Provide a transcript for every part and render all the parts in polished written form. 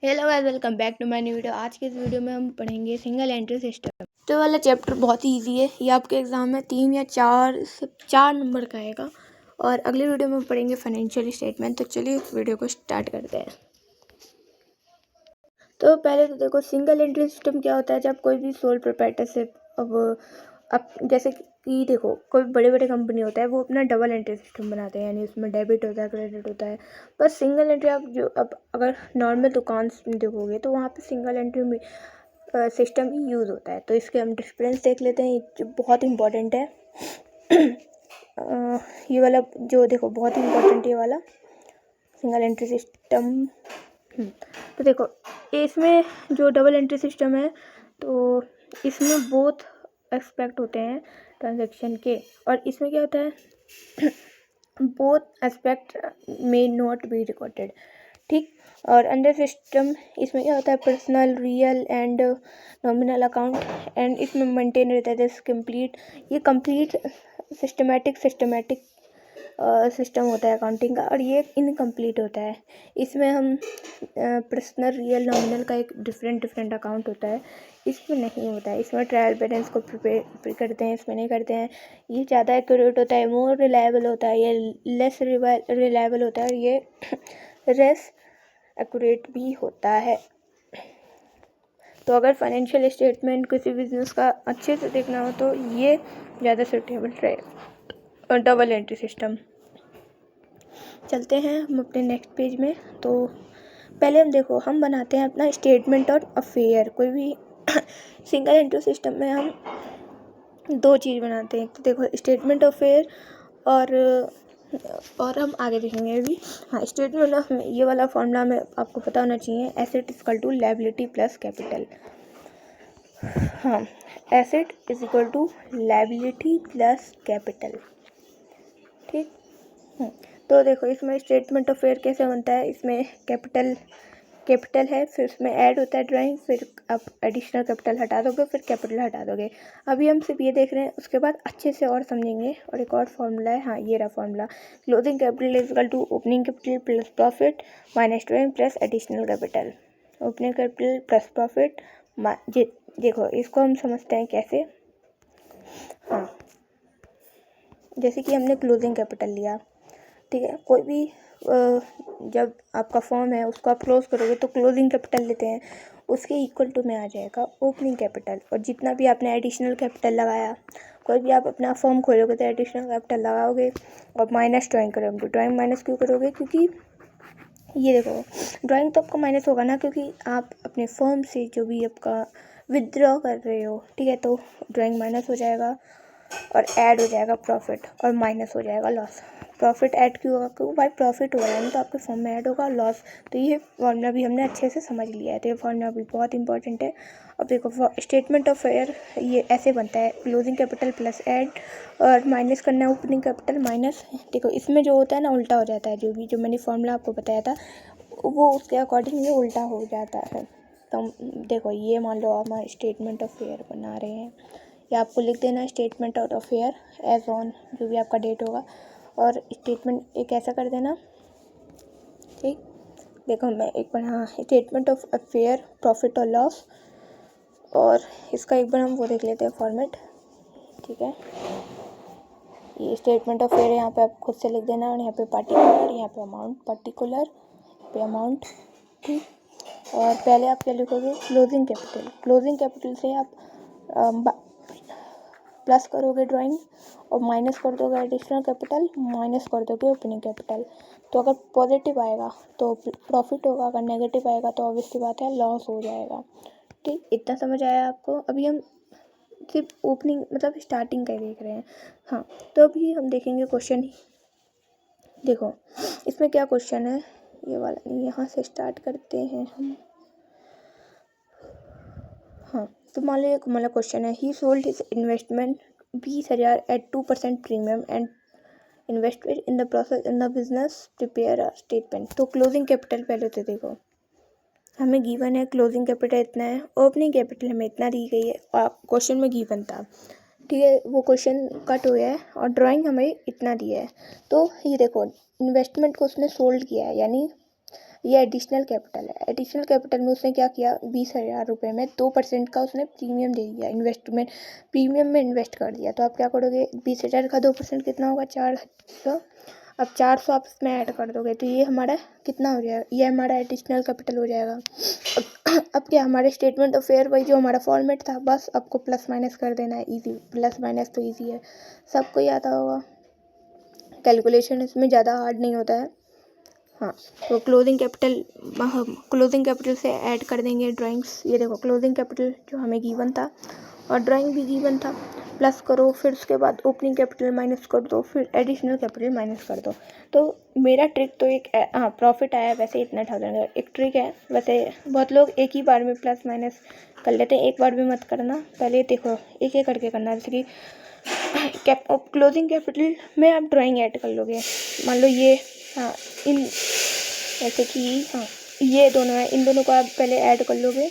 Hello guys, welcome back to my new video. आज के इस वीडियो में हम पढ़ेंगे सिंगल एंट्री सिस्टम। तो वाला चैप्टर बहुत ही इजी है। ये आपके एग्जाम में 3 या 4 नंबर का आएगा। और अगले वीडियो में पढ़ेंगे फाइनेंशियल स्टेटमेंट। तो चलिए इस वीडियो को स्टार्ट करते हैं। तो पहले तो देखो, सिंगल एंट्री सिस्टम क्या होता है। जब कोई भी सोल प्रोप्राइटरशिप अब जैसे कि देखो, कोई बड़े बड़े कंपनी होता है, वो अपना डबल एंट्री सिस्टम बनाते हैं, यानी उसमें डेबिट होता है, क्रेडिट होता है। पर सिंगल एंट्री आप जो अब अगर नॉर्मल दुकान देखोगे तो वहाँ पे सिंगल एंट्री में सिस्टम ही यूज़ होता है। तो इसके हम डिफरेंस देख लेते हैं, जो बहुत इंपॉर्टेंट है। ये वाला जो देखो, बहुत ही इंपॉर्टेंट ये वाला सिंगल एंट्री सिस्टम। तो देखो, इसमें जो डबल एंट्री सिस्टम है, तो इसमें बोथ एस्पेक्ट होते हैं ट्रांजैक्शन के। और इसमें क्या होता है, both aspect may not be recorded, ठीक। और अंडर सिस्टम इसमें क्या होता है, personal, real and nominal account. And इसमें मेंटेन रहता है दिस कंप्लीट, ये कंप्लीट सिस्टमेटिक सिस्टम होता है अकाउंटिंग का। और ये इनकम्प्लीट होता है। इसमें हम पर्सनल, रियल, नॉमिनल का एक डिफरेंट अकाउंट होता है। इसमें नहीं होता है। इसमें ट्रायल बैलेंस को प्रिपेयर करते हैं, इसमें नहीं करते हैं। ये ज़्यादा एक्यूरेट होता है, मोर रिलायबल होता है। ये लेस रिलायबल होता है, और ये लेस एक्यूरेट भी होता है। तो अगर फाइनेंशियल स्टेटमेंट किसी बिजनेस का अच्छे से देखना हो तो ये ज़्यादा सूटेबल रहेगा, डबल एंट्री सिस्टम। चलते हैं हम अपने नेक्स्ट पेज में। तो पहले हम देखो, हम बनाते हैं अपना स्टेटमेंट और अफेयर। कोई भी सिंगल एंट्री सिस्टम में हम 2 चीज़ बनाते हैं। तो देखो, स्टेटमेंट अफेयर और हम आगे देखेंगे अभी। हाँ, स्टेटमेंट ऑफ ये वाला फॉर्मूला में आपको पता होना चाहिए, asset is equal to liability plus capital. हाँ, asset is equal to liability plus capital, ठीक। तो देखो, इसमें स्टेटमेंट ऑफ फेयर कैसे बनता है। इसमें कैपिटल है, फिर उसमें ऐड होता है ड्राइंग, फिर आप एडिशनल कैपिटल हटा दोगे, फिर कैपिटल हटा दोगे। अभी हम सिर्फ ये देख रहे हैं, उसके बाद अच्छे से और समझेंगे। और एक और फॉर्मूला है, हाँ ये रहा formula, closing capital is equal to opening capital plus profit minus drawing plus additional capital. Opening capital plus profit, देखो इसको हम समझते हैं कैसे। हाँ, जैसे कि हमने क्लोजिंग कैपिटल लिया, ठीक है। कोई भी जब आपका फॉर्म है उसको आप क्लोज करोगे तो क्लोजिंग कैपिटल लेते हैं, उसके इक्वल टू में आ जाएगा ओपनिंग कैपिटल। और जितना भी आपने एडिशनल कैपिटल लगाया, कोई भी आप अपना फॉर्म खोलोगे तो एडिशनल कैपिटल लगाओगे और माइनस ड्राइंग करोगे। ड्राइंग माइनस क्यों करोगे, क्योंकि ये देखो, ड्राइंग तो आपका माइनस होगा ना, क्योंकि आप अपने फॉर्म से जो भी आपका विदड्रॉ कर रहे हो, ठीक है। तो ड्राइंग माइनस हो जाएगा और ऐड हो जाएगा प्रॉफिट, और माइनस हो जाएगा लॉस। प्रॉफिट ऐड क्यों होगा, क्योंकि भाई प्रॉफिट हो रहा है ना, तो आपके फॉर्म में ऐड होगा लॉस। तो ये फॉर्मूला भी हमने अच्छे से समझ लिया है, तो ये फॉर्मूला भी बहुत इंपॉर्टेंट है। अब देखो, स्टेटमेंट ऑफ फेयर ये ऐसे बनता है, क्लोजिंग कैपिटल प्लस ऐड और माइनस करना है ओपनिंग कैपिटल माइनस। देखो, इसमें जो होता है ना, उल्टा हो जाता है। जो मैंने फॉर्मूला आपको बताया था, वो उसके अकॉर्डिंग ये उल्टा हो जाता है। तो देखो, ये मान लो आप स्टेटमेंट ऑफ फेयर बना रहे हैं, या आपको लिख देना statement of affair as on, जो भी आपका डेट होगा, और स्टेटमेंट एक ऐसा कर देना, ठीक। देखो, मैं एक बार, हाँ, स्टेटमेंट ऑफ अफेयर प्रॉफिट और लॉस, और इसका एक बार हम वो देख लेते हैं फॉर्मेट, ठीक है। ये स्टेटमेंट ऑफ फेयर यहाँ पे आप खुद से लिख देना, और यहाँ पे पार्टिकुलर, यहाँ पे अमाउंट, पार्टिकुलर पे अमाउंट, ठीक। और पहले आप क्या लिखोगे, क्लोजिंग कैपिटल। क्लोजिंग कैपिटल से आप प्लस करोगे ड्राइंग, और माइनस कर दोगे एडिशनल कैपिटल, माइनस कर दोगे ओपनिंग कैपिटल। तो अगर पॉजिटिव आएगा तो प्रॉफिट होगा, अगर नेगेटिव आएगा तो ऑब्वियसली बात है लॉस हो जाएगा, ठीक। इतना समझ आया आपको। अभी हम सिर्फ ओपनिंग मतलब स्टार्टिंग का देख रहे हैं। हाँ, तो अभी हम देखेंगे क्वेश्चन। देखो, इसमें क्या क्वेश्चन है, ये वाला, यहाँ से स्टार्ट करते हैं हम। हाँ, तो मान लो एक मतलब क्वेश्चन है, he sold his investment 20,000 at 2% premium and invested in the process in the business prepare a statement. तो क्लोजिंग कैपिटल पहले तो देखो, हमें गिवन है क्लोजिंग कैपिटल इतना है, ओपनिंग कैपिटल हमें इतना दी गई है, और क्वेश्चन में गिवन था, ठीक है। वो क्वेश्चन कट हो गया है, और ड्राइंग हमें इतना दिया है। तो ये देखो, इन्वेस्टमेंट को उसने सोल्ड किया है, यानी ये एडिशनल कैपिटल है। एडिशनल कैपिटल में उसने क्या किया, 20,000 रुपये में 2% का उसने प्रीमियम दे दिया, इन्वेस्टमेंट प्रीमियम में इन्वेस्ट कर दिया। तो आप क्या करोगे, 20,000 का 2% कितना होगा, 400। अब 400 आप इसमें ऐड कर दोगे तो ये हमारा कितना हो जाएगा, ये हमारा एडिशनल कैपिटल हो जाएगा। अब क्या, हमारे स्टेटमेंट ऑफ फेयर वही जो हमारा फॉर्मेट था, बस आपको प्लस माइनस कर देना है। इजी, प्लस माइनस तो इजी है, सबको ही आता होगा, कैलकुलेशन इसमें ज़्यादा हार्ड नहीं होता है। हाँ, तो क्लोजिंग कैपिटल से ऐड कर देंगे ड्राइंग्स। ये देखो क्लोजिंग कैपिटल जो हमें गिवन था और ड्राइंग भी गिवन था, प्लस करो, फिर उसके बाद ओपनिंग कैपिटल माइनस कर दो, फिर एडिशनल कैपिटल माइनस कर दो। तो मेरा ट्रिक तो एक, हाँ प्रॉफिट आया वैसे इतना 1000 एक ट्रिक है। वैसे बहुत लोग एक ही बार में प्लस माइनस कर लेते हैं, एक बार में मत करना, पहले देखो एक एक करके करना। जैसे कि क्लोजिंग कैपिटल में आप ड्राइंग ऐड कर लोगे, मान लो ये, हाँ इन जैसे कि, हाँ ये दोनों है, इन दोनों को आप पहले ऐड कर लोगे,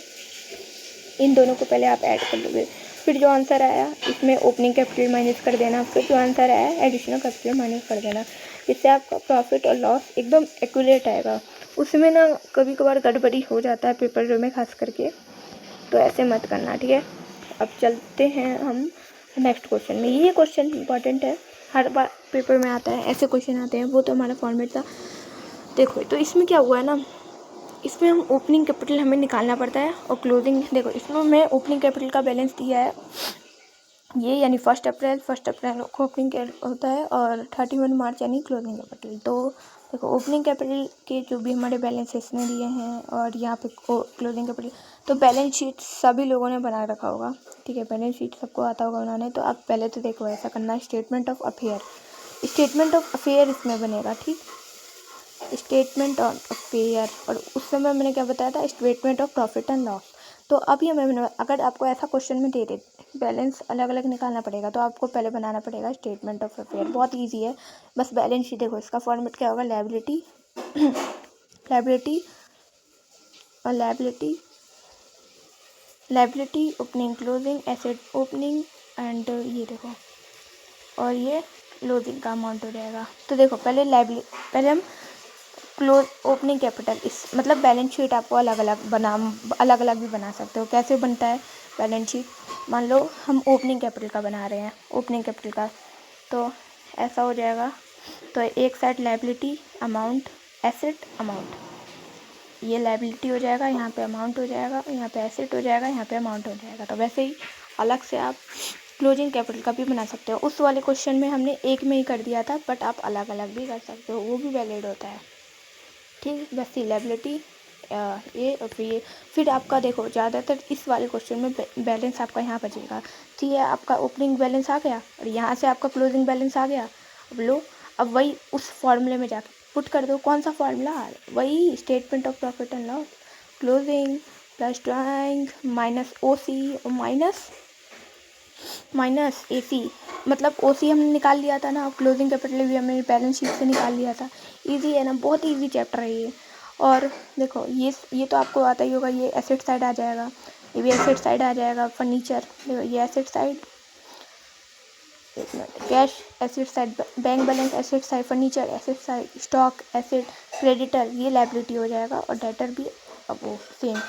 इन दोनों को पहले आप ऐड कर लोगे, फिर जो आंसर आया इसमें ओपनिंग कैपिटल माइनस कर देना, फिर जो आंसर आया एडिशनल कैपिटल माइनस कर देना। इससे आपका प्रॉफिट और लॉस एकदम एक्यूरेट आएगा। उसमें ना कभी कभार गड़बड़ी हो जाता है पेपर में खास करके, तो ऐसे मत करना, ठीक है। अब चलते हैं हम नेक्स्ट क्वेश्चन में। ये क्वेश्चन इंपॉर्टेंट है, हर बार पेपर में आता है, ऐसे क्वेश्चन आते हैं, वो तो हमारा फॉर्मेट था। देखो तो इसमें क्या हुआ है ना, इसमें हम ओपनिंग कैपिटल हमें निकालना पड़ता है और क्लोजिंग, देखो इसमें मैं ओपनिंग कैपिटल का बैलेंस दिया है ये, यानी 1 अप्रैल को ओपनिंग होता है और 31 मार्च यानी क्लोजिंग कैपिटल। तो देखो ओपनिंग कैपिटल के जो भी हमारे बैलेंस इसने दिए हैं और यहाँ पे क्लोजिंग कैपिटल, तो बैलेंस शीट सभी लोगों ने बना रखा होगा, ठीक है, बैलेंस शीट सबको आता होगा बनाने। तो आप पहले तो देखो ऐसा करना, स्टेटमेंट ऑफ अफेयर इसमें बनेगा, ठीक, स्टेटमेंट ऑफ अफेयर। और उस समय मैंने क्या बताया था, statement of profit and loss. तो अभी हमें, अगर आपको ऐसा क्वेश्चन में दे बैलेंस अलग अलग निकालना पड़ेगा, तो आपको पहले बनाना पड़ेगा स्टेटमेंट ऑफ अफेयर, बहुत इजी है। बस बैलेंस शीट देखो, इसका फॉर्मेट क्या होगा, liability opening closing, asset opening and ये देखो, और ये क्लोजिंग का अमाउंट हो जाएगा। तो देखो पहले हम क्लोज ओपनिंग कैपिटल, इस मतलब बैलेंस शीट आपको अलग अलग भी बना सकते हो। कैसे बनता है बैलेंस शीट, मान लो हम ओपनिंग कैपिटल का बना रहे हैं, ओपनिंग कैपिटल का, तो ऐसा हो जाएगा। तो एक side liability amount asset amount, ये लायबिलिटी हो जाएगा, यहाँ पे अमाउंट हो जाएगा, यहाँ पे एसेट हो जाएगा, यहाँ पे अमाउंट हो जाएगा। तो वैसे ही अलग से आप क्लोजिंग कैपिटल का भी बना सकते हो। उस वाले क्वेश्चन में हमने एक में ही कर दिया था, बट आप अलग अलग भी कर सकते हो, वो भी वैलिड होता है, ठीक है। वैसे लायबिलिटी ये और फिर आपका देखो ज़्यादातर इस वाले क्वेश्चन में बैलेंस आपका यहाँ बचेगा, ठीक है। आपका ओपनिंग बैलेंस आ गया और यहाँ से आपका क्लोजिंग बैलेंस आ गया। अब लो, अब वही उस फॉर्मूले में जाकर पुट कर दो, कौन सा फॉर्मूला, वही statement of profit and loss, closing plus drawing minus OC और माइनस एसी, मतलब ओसी हमने निकाल लिया था ना, क्लोजिंग कैपिटल भी हमने बैलेंस शीट से निकाल लिया था। इजी है ना, बहुत इजी चैप्टर है ये। और देखो ये तो आपको आता ही होगा, ये एसेट साइड आ जाएगा, ये भी एसेट साइड आ जाएगा। फर्नीचर देखो, ये asset side, cash asset side, bank balance asset side, furniture asset side, stock asset, creditor ये लायबिलिटी हो जाएगा और डेटर भी अब वो सेम।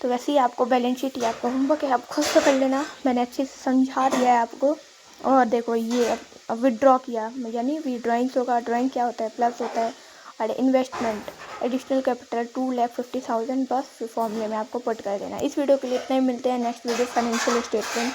तो वैसे ही आपको बैलेंस शीट, या आपका होमवर्क है, आप खुद से कर लेना, मैंने अच्छे से समझा दिया है आपको। और देखो ये अब विड्रॉ किया, यानी विड्रॉइंग होगा, ड्राइंग क्या होता है, प्लस होता है, और इन्वेस्टमेंट एडिशनल कैपिटल 2,50,000 बस फॉर्मूले में आपको पुट कर देना। इस वीडियो के लिए इतना ही, मिलते हैं नेक्स्ट वीडियो फाइनेंशियल स्टेटमेंट।